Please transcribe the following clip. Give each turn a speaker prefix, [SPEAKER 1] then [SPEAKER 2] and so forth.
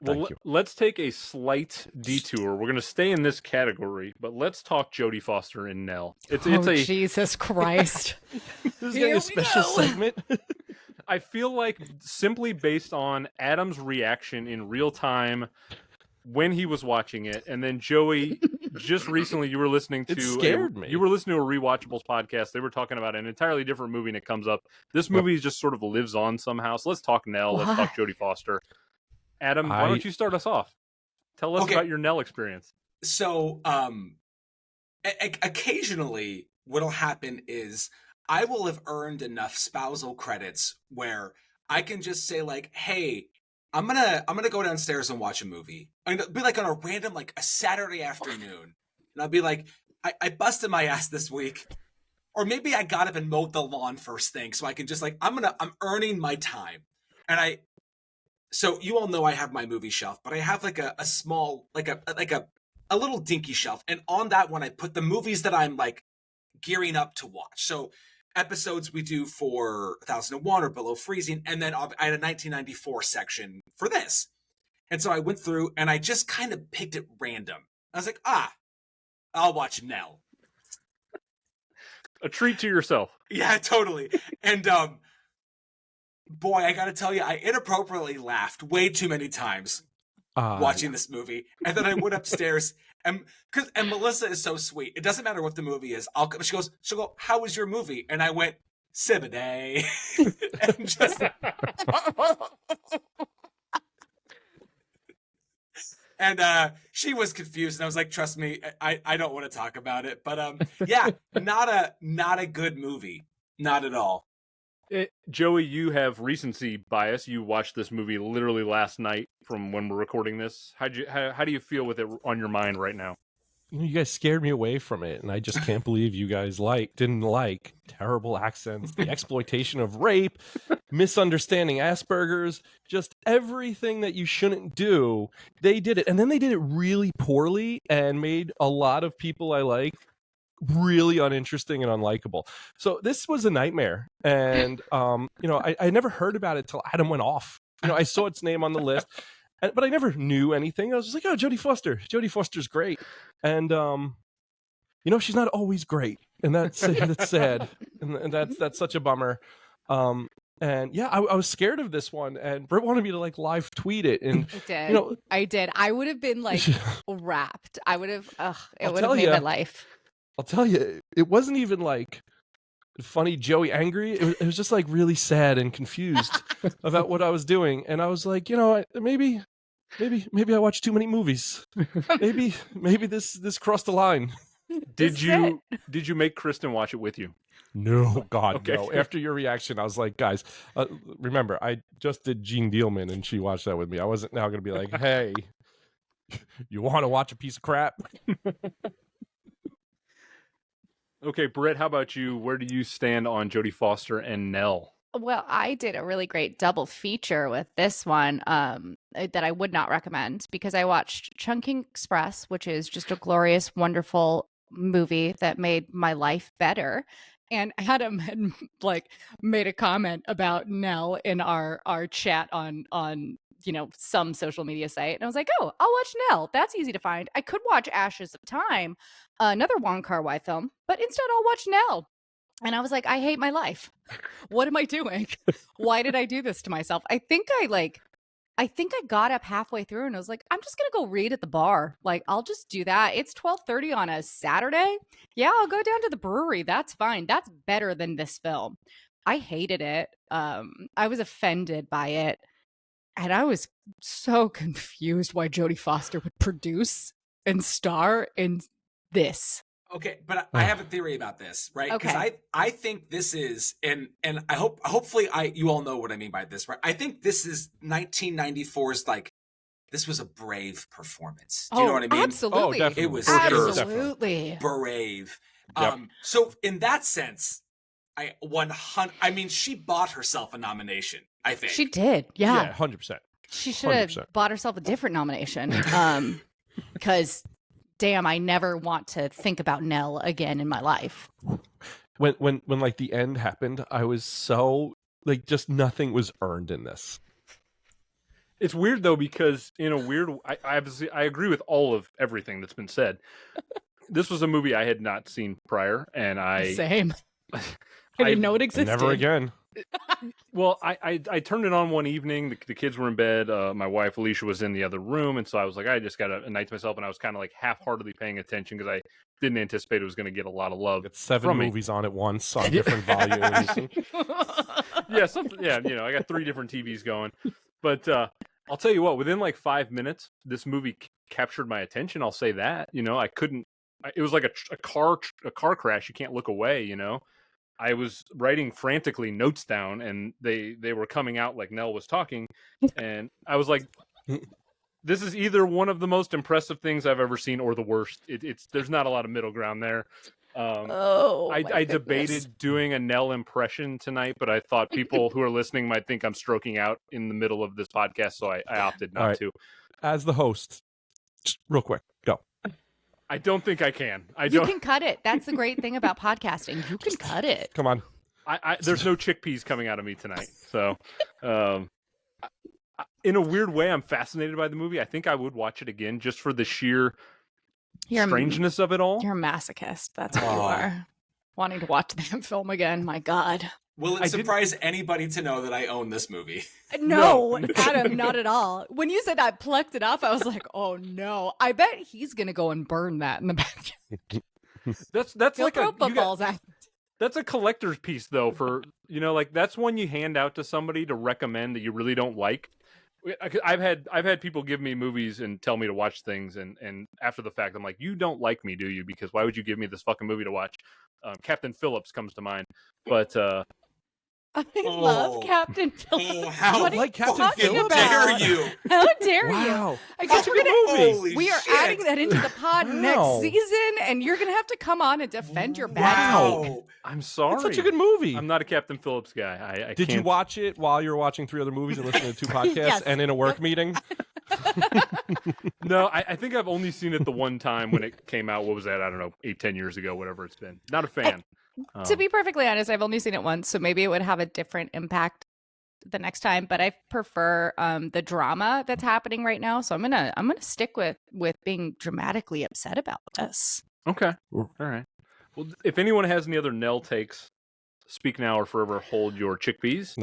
[SPEAKER 1] Well, let's take a slight detour. We're going to stay in this category, but let's talk Jodie Foster and Nell.
[SPEAKER 2] It's a Jesus Christ.
[SPEAKER 3] This is going to be a special segment.
[SPEAKER 1] I feel like simply based on Adam's reaction in real time when he was watching it, and then Joey, just recently you were listening to you were listening to a Rewatchables podcast. They were talking about an entirely different movie, and it comes up. This movie just sort of lives on somehow. So let's talk Nell. Let's talk Jodie Foster. Adam, why don't you start us off? Tell us about your Nell experience.
[SPEAKER 4] So, occasionally, what'll happen is I will have earned enough spousal credits where I can just say like, "Hey, I'm gonna go downstairs and watch a movie." And it'll be like on a random like a Saturday afternoon, and I'll be like, "I busted my ass this week," or maybe I got up and mowed the lawn first thing, so I can just like I'm earning my time, and So you all know I have my movie shelf, but I have like a small, like a little dinky shelf. And on that one, I put the movies that I'm like gearing up to watch. So episodes we do for 1001 or Below Freezing. And then I had a 1994 section for this. And so I went through and I just kind of picked it random. I was like, I'll watch Nell.
[SPEAKER 1] A treat to yourself.
[SPEAKER 4] Yeah, totally. And, boy, I gotta tell you, I inappropriately laughed way too many times watching this movie. And then I went upstairs, and Melissa is so sweet. It doesn't matter what the movie is. She'll go, "How was your movie?" And I went, "Siboney." And just... And she was confused, and I was like, "Trust me, I don't want to talk about it." But yeah, not a good movie, not at all.
[SPEAKER 1] Joey, you have recency bias. You watched this movie literally last night from when we're recording this. How do you feel with it on your mind right now?
[SPEAKER 3] You guys scared me away from it, and I just can't believe you guys didn't like terrible accents, the exploitation of rape, misunderstanding Asperger's, just everything that you shouldn't do. They did it, and then they did it really poorly and made a lot of people I like really uninteresting and unlikable. So this was a nightmare, and I never heard about it till Adam went off. I saw its name on the list, but I never knew anything. I was just like, "Oh, Jodie Foster. Jodie Foster's great," and she's not always great, and that's sad, and that's such a bummer. And yeah, I was scared of this one, and Britt wanted me to like live tweet it, and
[SPEAKER 2] I did. I would have been like wrapped. I would have. It would have made my life.
[SPEAKER 3] I'll tell you, it wasn't even like funny Joey angry. It was just like really sad and confused about what I was doing. And I was like, maybe I watched too many movies. Maybe this crossed the line.
[SPEAKER 1] Did you make Kristen watch it with you?
[SPEAKER 3] No, God, no. After your reaction, I was like, guys, remember, I just did Jean Dielman and she watched that with me. I wasn't now going to be like, hey, you want to watch a piece of crap?
[SPEAKER 1] Okay, Britt, how about you? Where do you stand on Jodie Foster and Nell?
[SPEAKER 2] Well, I did a really great double feature with this one that I would not recommend because I watched Chungking Express, which is just a glorious, wonderful movie that made my life better. And Adam had made a comment about Nell in our chat on some social media site. And I was like, "Oh, I'll watch Nell. That's easy to find. I could watch Ashes of Time, another Wong Kar-wai film, but instead I'll watch Nell." And I was like, I hate my life. What am I doing? Why did I do this to myself? I think I got up halfway through and I was like, I'm just going to go read at the bar. Like, I'll just do that. It's 12:30 on a Saturday. Yeah, I'll go down to the brewery. That's fine. That's better than this film. I hated it. I was offended by it. And I was so confused why Jodie Foster would produce and star in this.
[SPEAKER 4] Okay, but I have a theory about this, right? Because I think this is, and hopefully you all know what I mean by this, right? I think this is 1994's this was a brave performance. Do you know what I mean?
[SPEAKER 2] Absolutely.
[SPEAKER 3] Oh, definitely.
[SPEAKER 4] It was
[SPEAKER 2] absolutely
[SPEAKER 4] brave.
[SPEAKER 3] Yep.
[SPEAKER 4] So in that sense, she bought herself a nomination, I think.
[SPEAKER 2] She did, yeah.
[SPEAKER 3] 100%.
[SPEAKER 2] She should have bought herself a different nomination because... Damn, I never want to think about Nell again in my life.
[SPEAKER 3] When like the end happened, I was so just nothing was earned in this.
[SPEAKER 1] It's weird though, because in a weird, I agree with all of everything that's been said. This was a movie I had not seen prior, and
[SPEAKER 2] Same. I didn't know it existed.
[SPEAKER 3] Never again.
[SPEAKER 1] Well, I turned it on one evening. The kids were in bed. My wife Alicia was in the other room, and so I was like, I just got a night to myself, and I was kind of like half-heartedly paying attention because I didn't anticipate it was going to get a lot of love.
[SPEAKER 3] It's 7 movies on at once on different volumes.
[SPEAKER 1] Yeah, something. Yeah, I got 3 different TVs going, but I'll tell you what. Within like 5 minutes, this movie captured my attention. I'll say that. I couldn't. It was like a car crash. You can't look away. I was writing frantically notes down, and they were coming out like Nell was talking, and I was like, "This is either one of the most impressive things I've ever seen, or the worst." There's not a lot of middle ground there. I debated doing a Nell impression tonight, but I thought people who are listening might think I'm stroking out in the middle of this podcast, so I opted not to.
[SPEAKER 3] As the host, just real quick, go.
[SPEAKER 1] I don't think I can.
[SPEAKER 2] You can cut it. That's the great thing about podcasting. You can cut it.
[SPEAKER 3] Come on.
[SPEAKER 1] There's no chickpeas coming out of me tonight. So, in a weird way, I'm fascinated by the movie. I think I would watch it again just for the sheer strangeness of it all.
[SPEAKER 2] You're a masochist. That's what you are. Wanting to watch that film again. My God.
[SPEAKER 4] Will it surprise anybody to know that I own this movie?
[SPEAKER 2] No, Adam, not at all. When you said I plucked it off, I was like, oh no. I bet he's going to go and burn that in the back.
[SPEAKER 1] That's like that's a collector's piece though, for like that's one you hand out to somebody to recommend that you really don't like. I've had people give me movies and tell me to watch things, and after the fact I'm like, you don't like me, do you? Because why would you give me this fucking movie to watch? Captain Phillips comes to mind, but
[SPEAKER 2] I love Captain Phillips.
[SPEAKER 4] How
[SPEAKER 3] Captain Phillips?
[SPEAKER 4] Dare you?
[SPEAKER 2] How dare
[SPEAKER 3] you?
[SPEAKER 2] I guess we are
[SPEAKER 4] shit.
[SPEAKER 2] adding that into the pod next season, and you're going to have to come on and defend your bad take.
[SPEAKER 1] I'm sorry.
[SPEAKER 3] It's such a good movie.
[SPEAKER 1] I'm not a Captain Phillips guy.
[SPEAKER 3] Did you watch it while you were watching 3 other movies and listening to 2 podcasts
[SPEAKER 2] Yes.
[SPEAKER 3] and in a work meeting?
[SPEAKER 1] No, I think I've only seen it the one time when it came out. What was that? I don't know, 8-10 years ago, whatever it's been. Not a fan.
[SPEAKER 2] To be perfectly honest, I've only seen it once, so maybe it would have a different impact the next time. But I prefer the drama that's happening right now, so I'm gonna stick with being dramatically upset about this.
[SPEAKER 1] Okay, all right. Well, if anyone has any other Nell takes, speak now or forever hold your chickpeas.